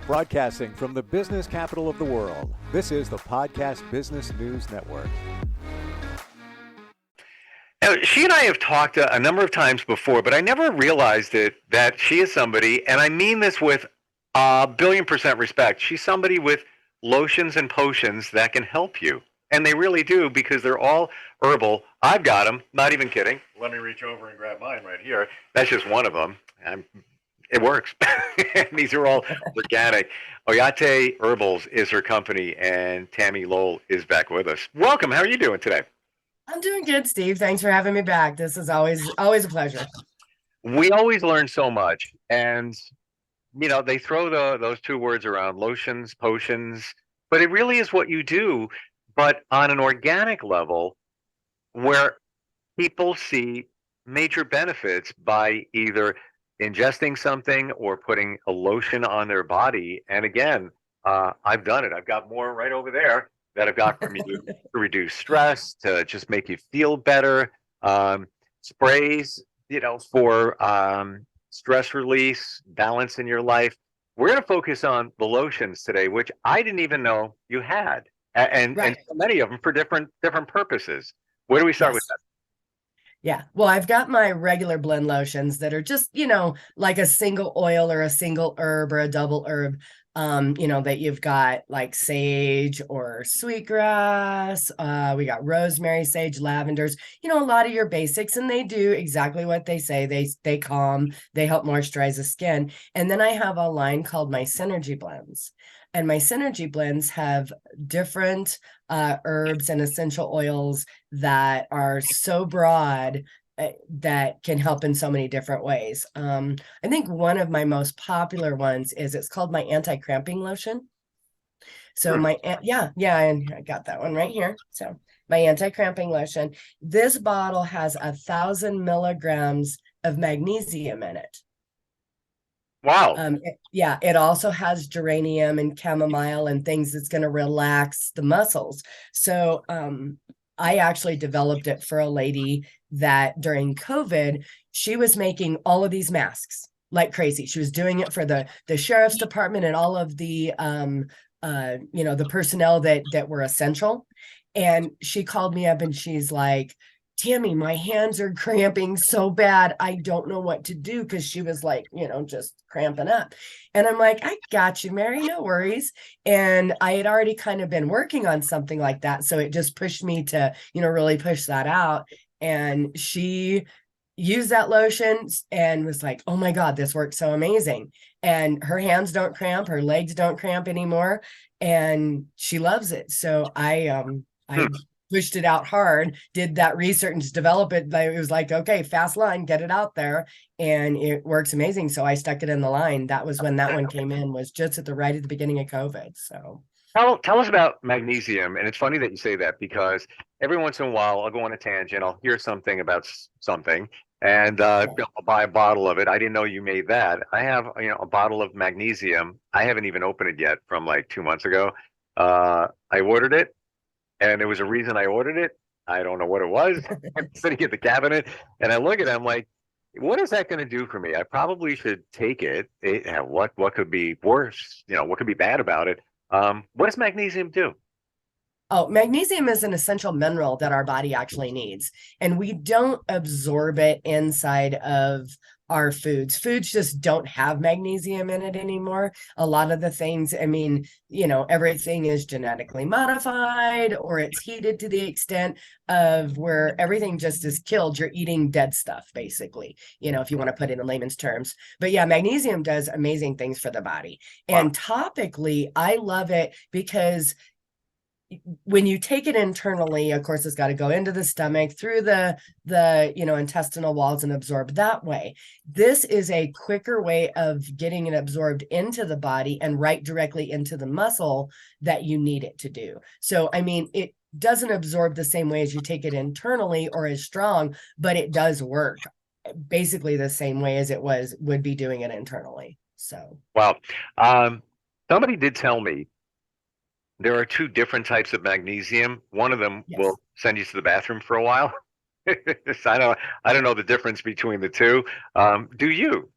Broadcasting from the business capital of the world, this is the Podcast Business News Network. Now, she and I have talked a number of times before, but I never realized that she is somebody, and I mean this with a billion% respect. She's somebody with lotions and potions that can help you. And they really do, because they're all herbal. I've got them, not even kidding. Let me reach over and grab mine right here. That's just one of them. It works. These are all organic. Oyate Herbals is her company, and Tammie Lowell is back with us. Welcome. How are you doing today? I'm doing good, Steve. Thanks for having me back. This is always a pleasure. We always learn so much, and they throw those two words around, lotions, potions, but it really is what you do, but on an organic level, where people see major benefits by either ingesting something or putting a lotion on their body. And again, I've done it. I've got more right over there that I've got from you to reduce stress, to just make you feel better. Sprays, for stress release, balance in your life. We're going to focus on the lotions today, which I didn't even know you had, and so many of them for different purposes. Where do we start with that? Yeah. Well, I've got my regular blend lotions that are just, like a single oil or a single herb or a double herb, that you've got like sage or sweetgrass. We got rosemary, sage, lavenders, a lot of your basics, and they do exactly what they say. They calm, they help moisturize the skin. And then I have a line called my Synergy Blends. And my Synergy Blends have different herbs and essential oils that are so broad that can help in so many different ways. I think one of my most popular ones it's called my anti-cramping lotion. So and I got that one right here. So my anti-cramping lotion, this bottle has 1,000 milligrams of magnesium in it. Wow. It also has geranium and chamomile and things that's going to relax the muscles. So I actually developed it for a lady that during COVID, she was making all of these masks like crazy. She was doing it for the sheriff's department and all of the the personnel that were essential. And she called me up and she's like, Tammie, my hands are cramping so bad. I don't know what to do, because she was like, just cramping up. And I'm like, I got you, Mary, no worries. And I had already kind of been working on something like that. So it just pushed me to, really push that out. And she used that lotion and was like, oh my God, this works so amazing. And her hands don't cramp, her legs don't cramp anymore. And she loves it. So I pushed it out hard, did that research, develop it. It was like, okay, fast line, get it out there. And it works amazing. So I stuck it in the line. That was when that one came in, was just at the beginning of COVID. So tell us about magnesium. And it's funny that you say that, because every once in a while I'll go on a tangent. I'll hear something about something, and I'll buy a bottle of it. I didn't know you made that. I have a bottle of magnesium. I haven't even opened it yet, from like 2 months ago. I ordered it, and there was a reason I ordered it. I don't know what it was. I'm sitting at the cabinet, and I look at it. I'm like, what is that going to do for me? I probably should take it. What could be worse? What could be bad about it? What does magnesium do? Oh, magnesium is an essential mineral that our body actually needs, and we don't absorb it inside of our foods. Foods just don't have magnesium in it anymore. A lot of the things, everything is genetically modified, or it's heated to the extent of where everything just is killed. You're eating dead stuff, basically, if you want to put it in layman's terms. But yeah, magnesium does amazing things for the body. Wow. And topically, I love it because when you take it internally, of course, it's got to go into the stomach, through the intestinal walls, and absorb that way. This is a quicker way of getting it absorbed into the body and right directly into the muscle that you need it to do. So, it doesn't absorb the same way as you take it internally or as strong, but it does work basically the same way as would be doing it internally. So, wow. Somebody did tell me there are two different types of magnesium. One of them will send you to the bathroom for a while. I don't know the difference between the two. Do you?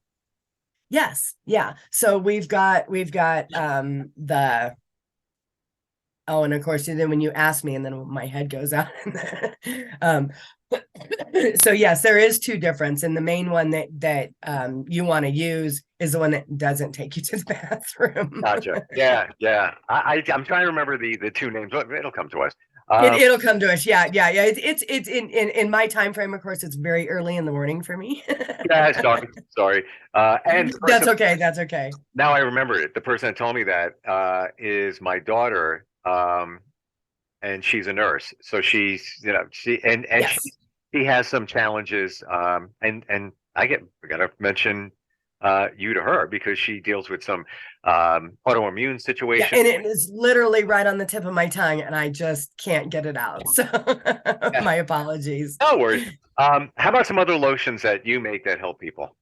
Yes. Yeah. So we've got the oh, and of course, then when you ask me, and then my head goes out. um, so yes, there is two difference, and the main one that you want to use is the one that doesn't take you to the bathroom. Gotcha. Yeah, yeah. I'm trying to remember the two names, but it'll come to us. It'll come to us. Yeah, yeah, yeah. It's in my time frame. Of course, it's very early in the morning for me. Yeah, sorry. And the That's person, okay. That's okay. now I remember it. The person that told me that is my daughter, and she's a nurse. So she's, and Yes. she has some challenges. And I gotta mention you to her because she deals with some autoimmune Yeah, situation. and it is literally right on the tip of my tongue, and I just can't get it out. So Yeah, my apologies. no worries. How about some other lotions that you make that help people?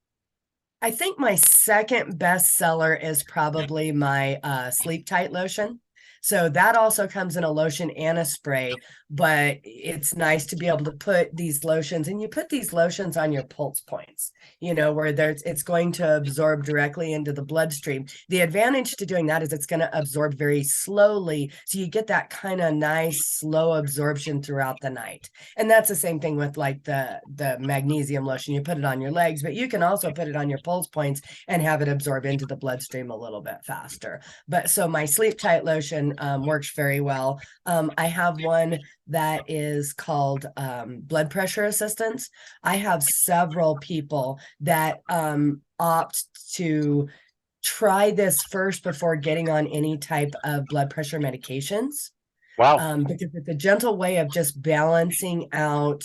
I think my second best seller is probably my sleep tight lotion. So that also comes in a lotion and a spray, but it's nice to be able to put these lotions, and you put these lotions on your pulse points, where it's going to absorb directly into the bloodstream. The advantage to doing that is it's going to absorb very slowly. So you get that kind of nice slow absorption throughout the night. And that's the same thing with like the magnesium lotion. You put it on your legs, but you can also put it on your pulse points and have it absorb into the bloodstream a little bit faster. But so my sleep tight lotion works very well. I have one that is called blood pressure assistance. I have several people that opt to try this first before getting on any type of blood pressure medications, Wow. because it's a gentle way of just balancing out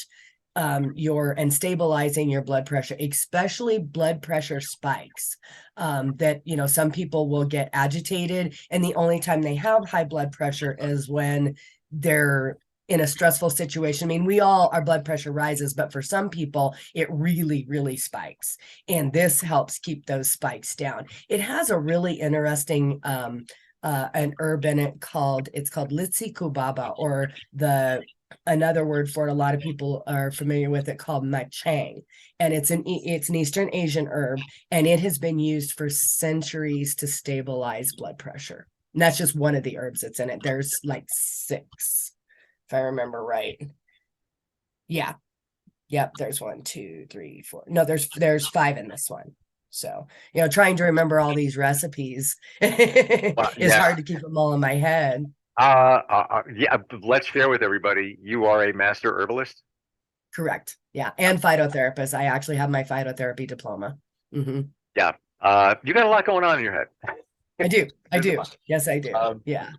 and stabilizing your blood pressure, especially blood pressure spikes. That some people will get agitated, and the only time they have high blood pressure is when they're in a stressful situation. I mean, our blood pressure rises, but for some people it really, really spikes, and this helps keep those spikes down. It has a really interesting an herb in it called Litsi Kubaba, or another word for it, a lot of people are familiar with it, called machang, and it's an Eastern Asian herb, and it has been used for centuries to stabilize blood pressure. And that's just one of the herbs that's in it. There's like 6, if I remember right. Yeah. Yep. There's 1, 2, 3, 4. No, there's 5 in this one. So, trying to remember all these recipes is Yeah. hard to keep them all in my head. Yeah. Let's share with everybody. You are a master herbalist. Correct. Yeah. And phytotherapist. I actually have my phytotherapy diploma. Mm-hmm. Yeah. You got a lot going on in your head. I do. I There's a do. lot. Yes, I do. Um, Yeah.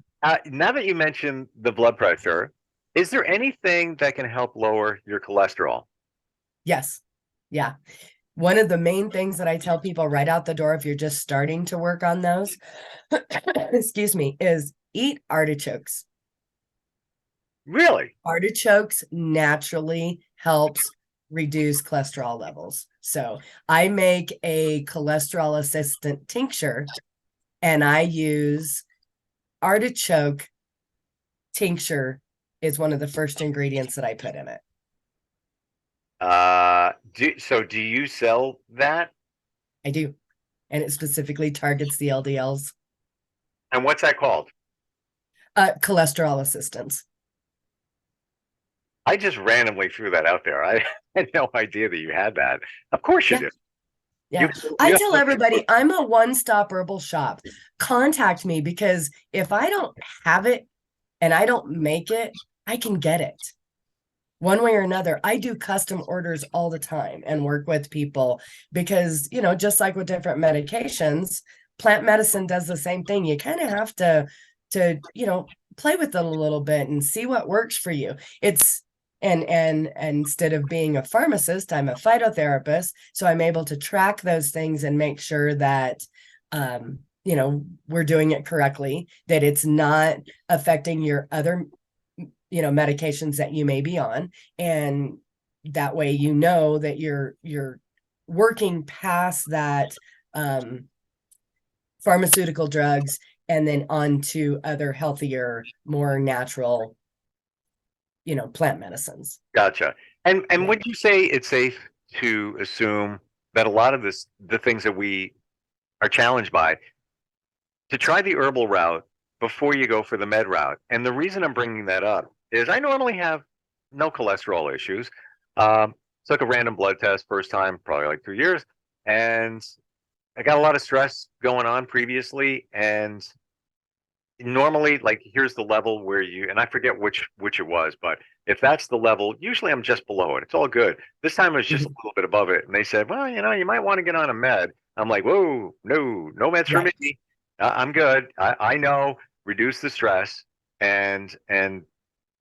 Now that you mentioned the blood pressure, is there anything that can help lower your cholesterol? Yes. Yeah. One of the main things that I tell people right out the door, if you're just starting to work on those, excuse me, is eat artichokes. Really? Artichokes naturally helps reduce cholesterol levels. So I make a cholesterol assistant tincture, and I use artichoke tincture is one of the first ingredients that I put in it. Do you sell that? I do. And it specifically targets the LDLs. And what's that called? Cholesterol assistance. I just randomly threw that out there. I had no idea that you had that. Of course you Yeah. do. Yeah. I tell everybody I'm a one-stop herbal shop. Contact me, because if I don't have it and I don't make it, I can get it. One way or another. I do custom orders all the time and work with people because, just like with different medications, plant medicine does the same thing. You kind of have to, play with it a little bit and see what works for you. And instead of being a pharmacist, I'm a phytotherapist. So I'm able to track those things and make sure that, we're doing it correctly, that it's not affecting your other medications that you may be on, and that way that you're working past that pharmaceutical drugs and then on to other healthier, more natural plant medicines. Gotcha. And Yeah. would you say it's safe to assume that a lot of the things that we are challenged by, to try the herbal route before you go for the med route. And the reason I'm bringing that up is I normally have no cholesterol issues. Took a random blood test first time, probably like 2 years, and I got a lot of stress going on previously. And normally, like, here's the level where you, and I forget which it was, but if that's the level, usually I'm just below it. It's all good. This time it was just a little bit above it, and they said, well, you might want to get on a med. I'm like, whoa, no meds for Right. me. I'm good. I know. Reduce the stress and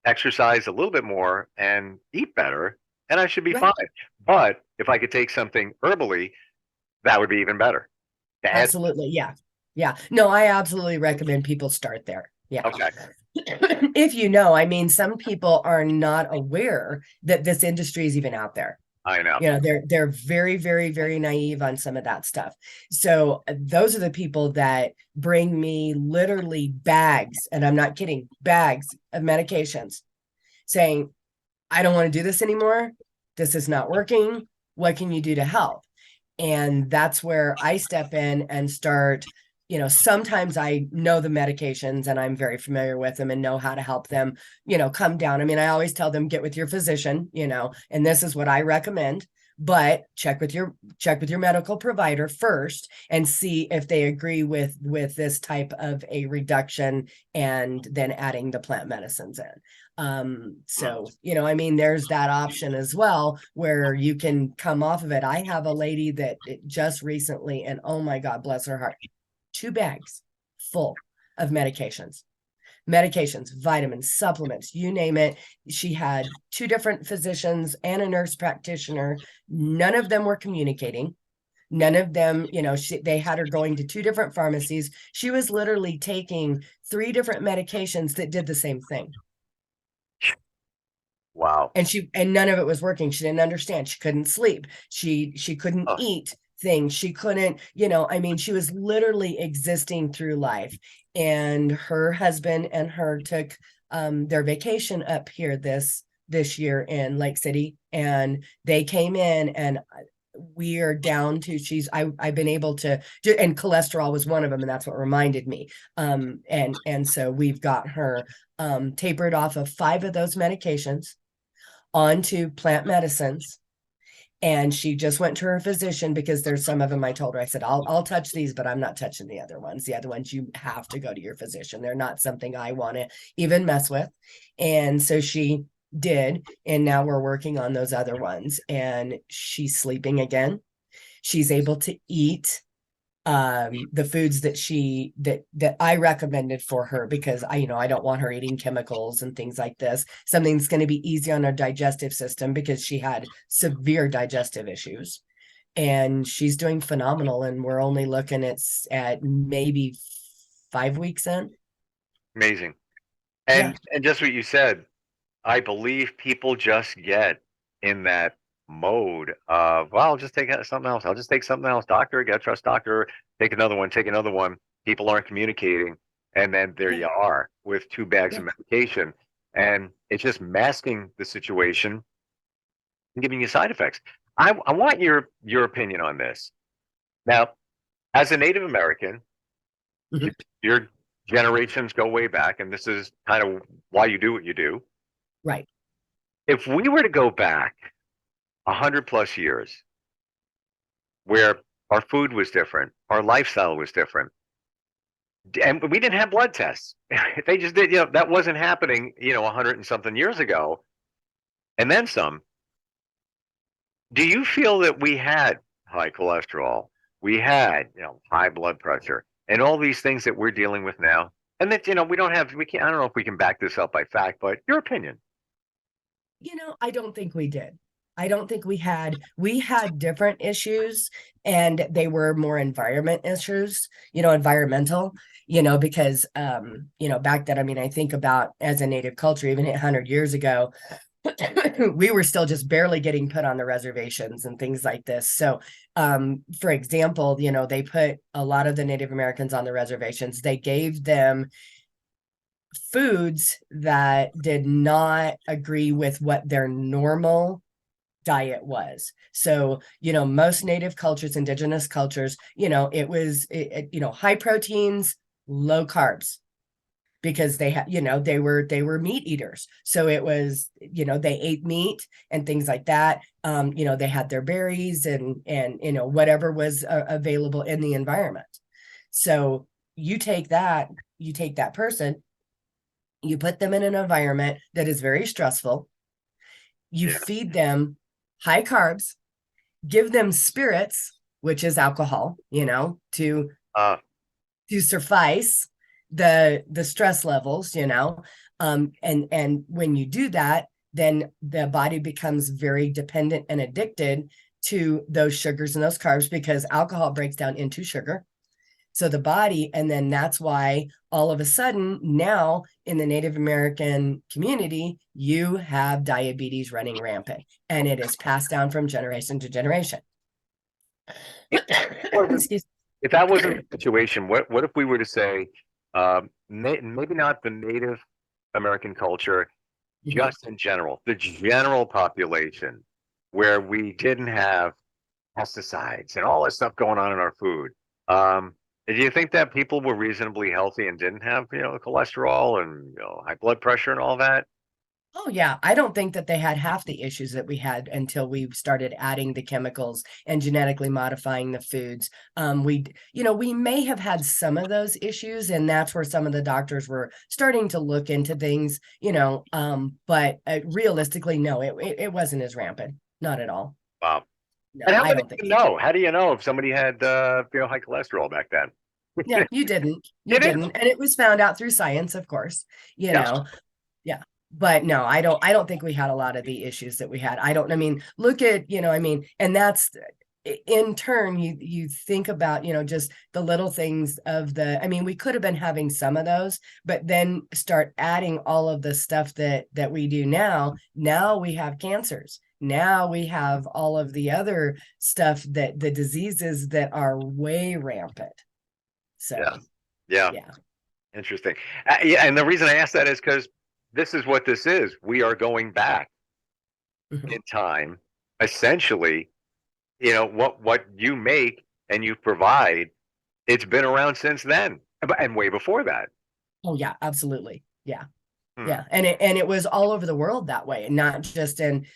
exercise a little bit more and eat better, and I should be Right. fine. But if I could take something herbally, that would be even better. To add, Absolutely. Yeah. Yeah. No, I absolutely recommend people start there. Yeah. okay, If you know, I mean, some people are not aware that this industry is even out there. I know. You know, they're very, very, very naive on some of that stuff. So those are the people that bring me literally bags, and I'm not kidding, bags of medications saying, I don't want to do this anymore. This is not working. What can you do to help? And that's where I step in and start. Sometimes I know the medications and I'm very familiar with them and know how to help them, come down. I mean, I always tell them, get with your physician, and this is what I recommend, but check with your medical provider first and see if they agree with this type of a reduction, and then adding the plant medicines in. So, I mean, there's that option as well where you can come off of it. I have a lady that just recently, and oh my God, bless her heart, 2 bags full of medications, vitamins, supplements, you name it. She had 2 different physicians and a nurse practitioner. None of them were communicating. None of them, they had her going to 2 different pharmacies. She was literally taking 3 different medications that did the same thing. Wow. And none of it was working. She didn't understand. She couldn't sleep. She couldn't eat things. She couldn't, I mean, she was literally existing through life. And her husband and her took their vacation up here this year in Lake City, and they came in, and we are down to, I've been able to do, and cholesterol was one of them, and that's what reminded me. And so we've got her tapered off of 5 of those medications onto plant medicines. And she just went to her physician because there's some of them, I told her, I said, I'll touch these, but I'm not touching the other ones. The other ones, you have to go to your physician. They're not something I want to even mess with. And so she did. And now we're working on those other ones, and she's sleeping again. She's able to eat the foods that I recommended for her, because I don't want her eating chemicals and things like this. Something that's going to be easy on her digestive system, because she had severe digestive issues, and she's doing phenomenal. And we're only looking at maybe 5 weeks in. Amazing. And just what you said, I believe people just get in that mode of, well, I'll just take something else. I'll just take something else. Doctor, gotta trust doctor. Take another one. Take another one. People aren't communicating, and then there you are with 2 bags of medication, and it's just masking the situation and giving you side effects. I want your opinion on this. Now, as a Native American, your generations go way back, and this is kind of why you do what you do. Right. If we were to go back 100+ years, where our food was different, our lifestyle was different, and we didn't have blood tests. They just did, that wasn't happening, 100 and something years ago, and then some. Do you feel that we had high cholesterol, we had, high blood pressure, and all these things that we're dealing with now, and that, we can't, I don't know if we can back this up by fact, but your opinion? I don't think we did. I don't think we had different issues, and they were more environmental, because, back then, I mean, I think about, as a Native culture, even 100 years ago, we were still just barely getting put on the reservations and things like this. So, for example, they put a lot of the Native Americans on the reservations. They gave them foods that did not agree with what their normal diet was. So, most native cultures, indigenous cultures, it was, high proteins, low carbs, because they had, they were meat eaters. So it was, they ate meat and things like that. They had their berries and whatever was available in the environment. So you take that person, you put them in an environment that is very stressful. You feed them high carbs, give them spirits, which is alcohol, to suffice the stress levels, and when you do that, then the body becomes very dependent and addicted to those sugars and those carbs, because alcohol breaks down into sugar. So the body, and then that's why all of a sudden now in the Native American community, you have diabetes running rampant, and it is passed down from generation to generation. If that wasn't the situation, what if we were to say, maybe not the Native American culture, just in general, the general population, where we didn't have pesticides and all this stuff going on in our food. Do you think that people were reasonably healthy and didn't have, cholesterol and high blood pressure and all that? Oh yeah, I don't think that they had half the issues that we had until we started adding the chemicals and genetically modifying the foods. We may have had some of those issues, and that's where some of the doctors were starting to look into things, but realistically, no, it wasn't as rampant, not at all. Wow. No, And how I do don't think you so. know? How do you know if somebody had, high cholesterol back then? Yeah, you didn't. You You didn't. didn't. And it was found out through science, of course, Yeah. Yeah. But no, I don't think we had a lot of the issues that we had. Look at, and that's in turn, you think about, just the little things of we could have been having some of those, but then start adding all of the stuff that we do now. Now we have cancers. Now we have all of the other stuff, that the diseases that are way rampant. So, Yeah. yeah. Interesting. Yeah, and the reason I ask that is because this is what this is. We are going back in time, essentially. What you make and you provide, it's been around since then, and way before that. Oh yeah, absolutely. Yeah. Yeah. And it was all over the world that way, and not just in,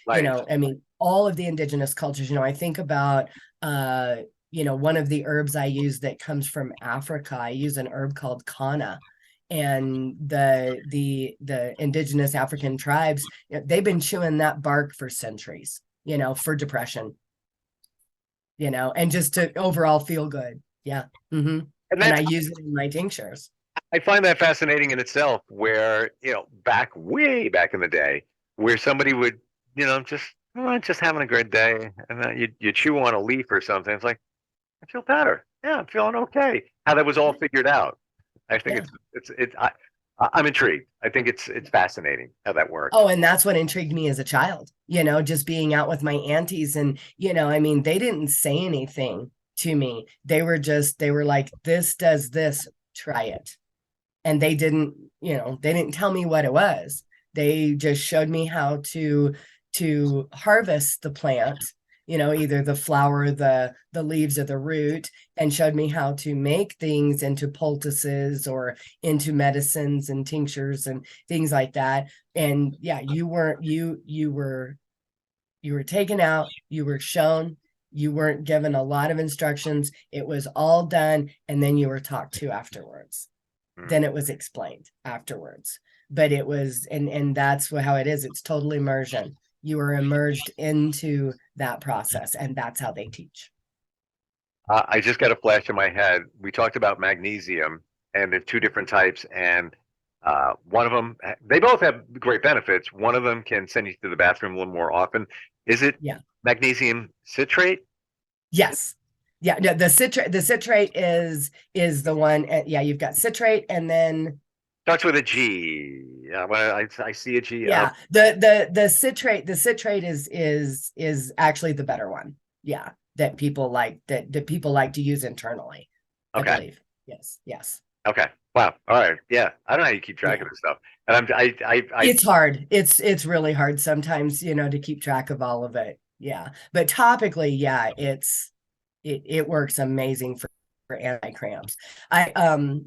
all of the indigenous cultures. I think about one of the herbs I use that comes from Africa. I use an herb called kana. And the indigenous African tribes, they've been chewing that bark for centuries, for depression, and just to overall feel good. Yeah. Mm-hmm. And I use it in my tinctures. I find that fascinating in itself, where, way back in the day, where somebody would, just having a great day, and then you chew on a leaf or something. It's like, I feel better. Yeah, I'm feeling okay. How that was all figured out. I think I'm intrigued. I think it's fascinating how that works. Oh, and that's what intrigued me as a child, just being out with my aunties, and, they didn't say anything to me. They were like, this does this, try it. And they didn't tell me what it was. They just showed me how to harvest the plant, either the flower, the leaves, or the root, and showed me how to make things into poultices or into medicines and tinctures and things like that. And yeah, you were taken out, you were shown, you weren't given a lot of instructions. It was all done, and then you were talked to afterwards. Then it was explained afterwards. But it was, and that's how it is. It's total immersion. You are immersed into that process, and that's how they teach. I just got a flash in my head. We talked about magnesium, and there's two different types, and one of them, they both have great benefits. One of them can send you to the bathroom a little more often. Is it magnesium citrate? Yes. Yeah, no, the citrate is the one. Yeah, you've got citrate, and then starts with a G. Yeah, I see a G. Yeah, the citrate is actually the better one. Yeah, that people like to use internally. Okay. I believe. Yes. Okay. Wow. All right. Yeah. I don't know how you keep track of this stuff, and it's hard. It's really hard sometimes, to keep track of all of it. Yeah. But topically, yeah, it works amazing for anti-cramps. A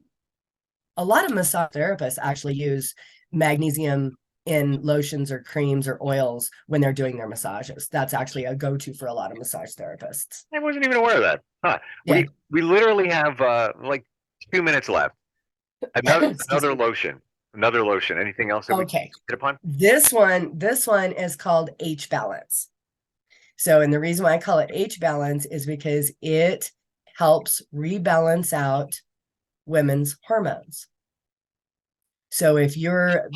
lot of massage therapists actually use magnesium in lotions or creams or oils when they're doing their massages. That's actually a go-to for a lot of massage therapists. I wasn't even aware of that. Huh. Yeah. We literally have like 2 minutes left. Excuse Another me. lotion. Another lotion. Anything else that we Okay. hit upon? This one is called H balance. So, and the reason why I call it H balance is because it helps rebalance out women's hormones. So if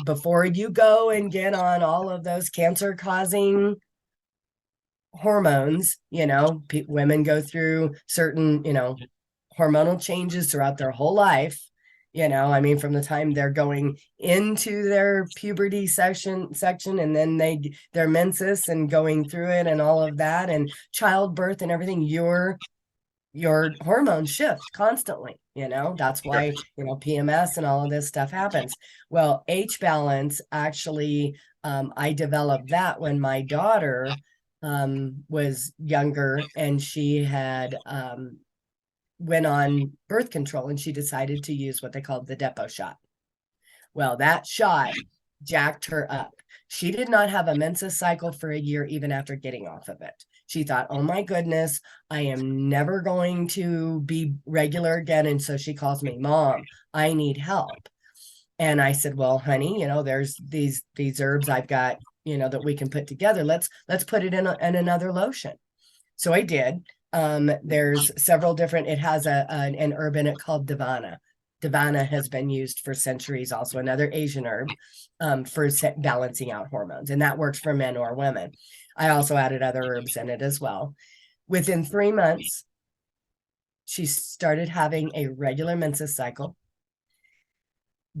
before you go and get on all of those cancer causing hormones, women go through certain, hormonal changes throughout their whole life. I mean, from the time they're going into their puberty section, and then their menses and going through it and all of that and childbirth and everything, your hormones shift constantly. That's why PMS and all of this stuff happens. Well, H balance actually, I developed that when my daughter was younger, and she had went on birth control, and she decided to use what they called the depot shot. Well, that shot jacked her up. She did not have a menses cycle for a year, even after getting off of it. She thought, oh my goodness, I am never going to be regular again. And so she calls me, Mom, I need help. And I said, well, honey, there's these herbs I've got, that we can put together. Let's put it in another lotion. So I did. There's several different, it has an herb in it called Divana. Divana has been used for centuries, also another Asian herb, for balancing out hormones. And that works for men or women. I also added other herbs in it as well. Within 3 months, she started having a regular menses cycle.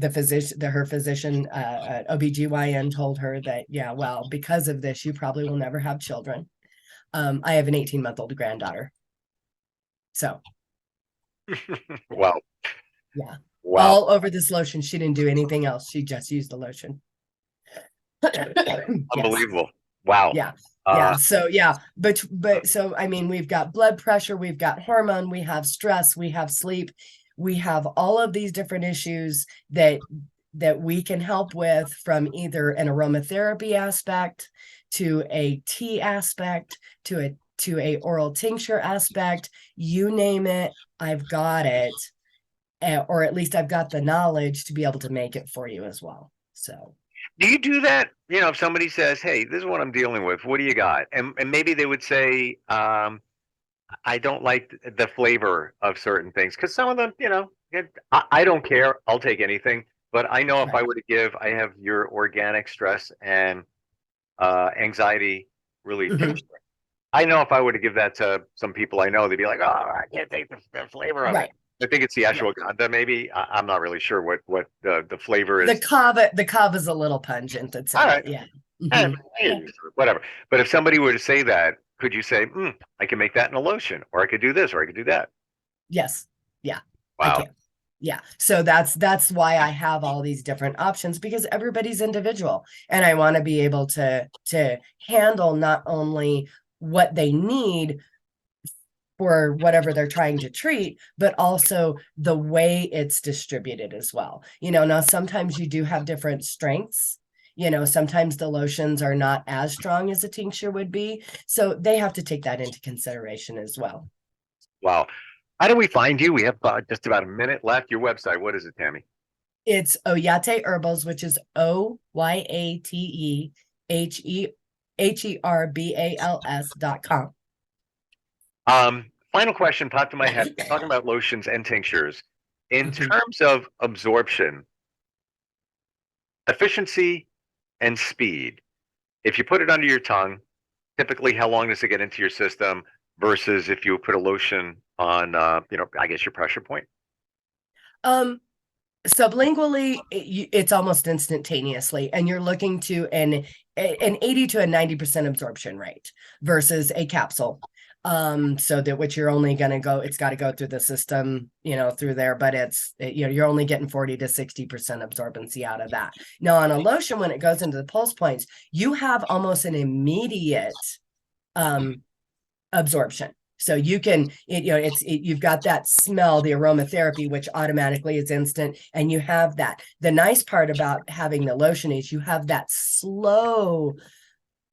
Her physician, OBGYN, told her that, yeah, well, because of this, you probably will never have children. I have an 18-month-old granddaughter. So. Wow. Yeah. Wow. All over this lotion. She didn't do anything else. She just used the lotion. Unbelievable. Yes. Wow. Yeah. Yeah. So yeah, but so I mean, we've got blood pressure, we've got hormone, we have stress, we have sleep, we have all of these different issues that we can help with, from either an aromatherapy aspect to a tea aspect to a oral tincture aspect. You name it, I've got it. Or at least I've got the knowledge to be able to make it for you as well. So do you do that? If somebody says, hey, this is what I'm dealing with, what do you got? And maybe they would say, I don't like the flavor of certain things, because some of them, I don't care. I'll take anything. But I know if I were to give, I have your organic stress and anxiety relief. Mhm. I know if I were to give that to some people I know, they'd be like, oh, I can't take the flavor of it. I think it's the ashwagandha, maybe. I'm not really sure what the flavor is. The kava is a little pungent. That's all right. Yeah. Mm-hmm. Whatever. But if somebody were to say that, could you say, I can make that in a lotion, or I could do this, or I could do that? Yes. Yeah. Wow. I can. Yeah. So that's why I have all these different options, because everybody's individual, and I want to be able to handle not only what they need for whatever they're trying to treat, but also the way it's distributed as well. Now sometimes you do have different strengths. Sometimes the lotions are not as strong as a tincture would be. So they have to take that into consideration as well. Wow. How do we find you? We have just about a minute left. Your website, what is it, Tammie? It's Oyate Herbals, which is OYATEHERBALS.com. Final question popped in my head. Talking about lotions and tinctures. In terms of absorption, efficiency, and speed, if you put it under your tongue, typically how long does it get into your system versus if you put a lotion on, I guess your pressure point? Sublingually, it's almost instantaneously, and you're looking to an 80 to a 90% absorption rate versus a capsule. So that which you're only going to go, it's got to go through the system, through there, but you're only getting 40 to 60% absorbency out of that. Now on a lotion, when it goes into the pulse points, you have almost an immediate absorption. So you can, you've got that smell, the aromatherapy, which automatically is instant, and you have that. The nice part about having the lotion is you have that slow,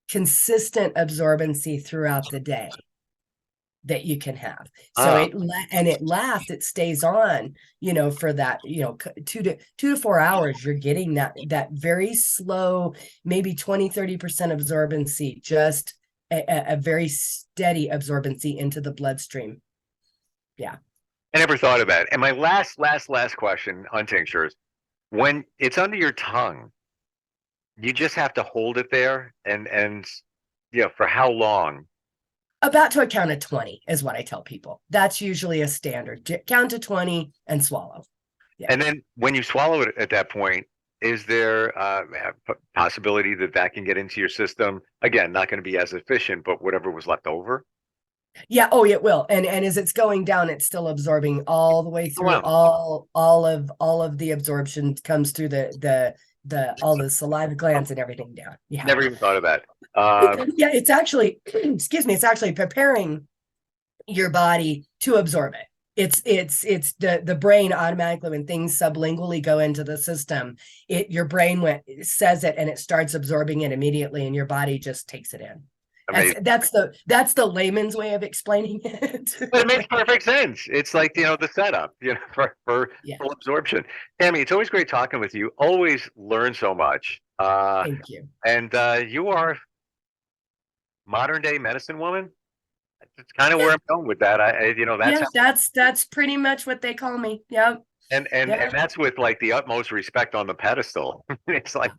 consistent absorbency throughout the day that you can have. So it lasts, it stays on, for that, 2 to 4 hours. You're getting that very slow, maybe 20-30% absorbency, just a very steady absorbency into the bloodstream. Yeah. I never thought of that. And my last question on tinctures, when it's under your tongue, you just have to hold it there and for how long? About to a count of 20 is what I tell people. That's usually a standard. Count to 20 and swallow. Yeah. And then when you swallow it at that point, is there a possibility that can get into your system? Again, not going to be as efficient, but whatever was left over? Yeah. Oh, it will. And as it's going down, it's still absorbing all the way through. Wow. all of the absorption comes through all the saliva glands and everything down. Yeah. Never even thought of that. Yeah, it's actually, it's actually preparing your body to absorb it. It's the brain automatically, when things sublingually go into the system, your brain says it and it starts absorbing it immediately, and your body just takes it in. That's the layman's way of explaining it. But it makes perfect sense. It's like, the setup, for full absorption. Tammie, it's always great talking with you. Always learn so much. Thank you. And you are modern day medicine woman. It's kind of where I'm going with that. That's pretty much what they call me. Yep. And that's with like the utmost respect on the pedestal. It's like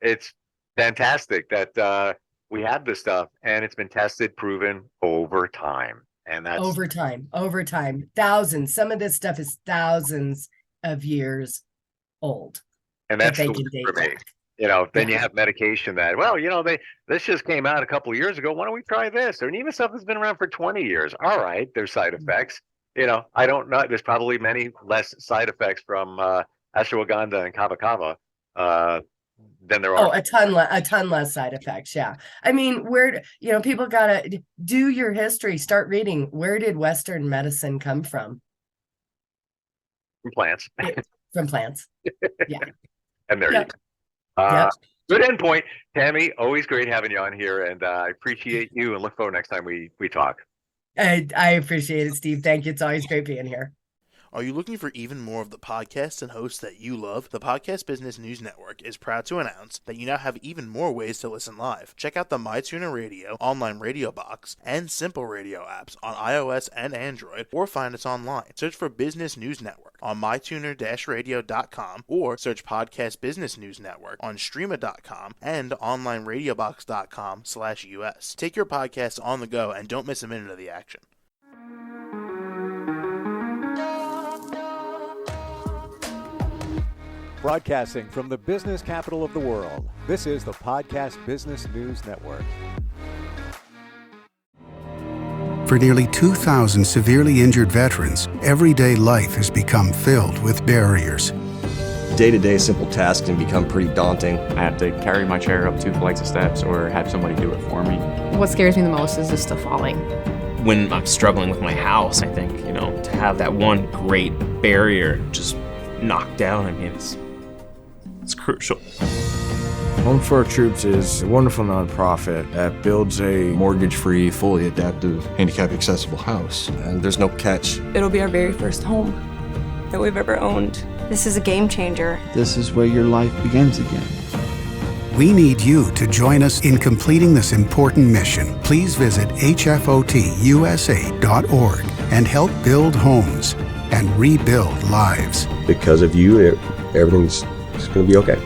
it's fantastic that we have this stuff, and it's been tested, proven over time. And that's over time, thousands. Some of this stuff is thousands of years old. And that's the way for me. Then you have medication that, this just came out a couple of years ago. Why don't we try this? Or even stuff that's been around for 20 years. All right, there's side effects. I don't know. There's probably many less side effects from ashwagandha and kava kava than there are. Oh, a ton less side effects. Yeah. I mean, people gotta do your history, start reading. Where did Western medicine come from? From plants. From plants. Yeah. And there you go. Good endpoint. Tammie, always great having you on here, and I appreciate you and look forward next time we talk. I appreciate it, Steve. Thank you. It's always great being here. Are you looking for even more of the podcasts and hosts that you love? The Podcast Business News Network is proud to announce that you now have even more ways to listen live. Check out the MyTuner Radio, online radio box, and Simple Radio apps on iOS and Android, or find us online. Search for Business News Network on mytuner-radio.com, or search Podcast Business News Network on streama.com and onlineradiobox.com/US. Take your podcast on the go and don't miss a minute of the action. Broadcasting from the business capital of the world, this is the Podcast Business News Network. For nearly 2,000 severely injured veterans, everyday life has become filled with barriers. Day-to-day simple tasks can become pretty daunting. I have to carry my chair up 2 flights of steps or have somebody do it for me. What scares me the most is just the falling. When I'm struggling with my house, I think, to have that one great barrier just knocked down, it's crucial. Home for Our Troops is a wonderful nonprofit that builds a mortgage-free, fully adaptive, handicap-accessible house. And there's no catch. It'll be our very first home that we've ever owned. This is a game changer. This is where your life begins again. We need you to join us in completing this important mission. Please visit hfotusa.org and help build homes and rebuild lives. Because of you, everything's going to be okay.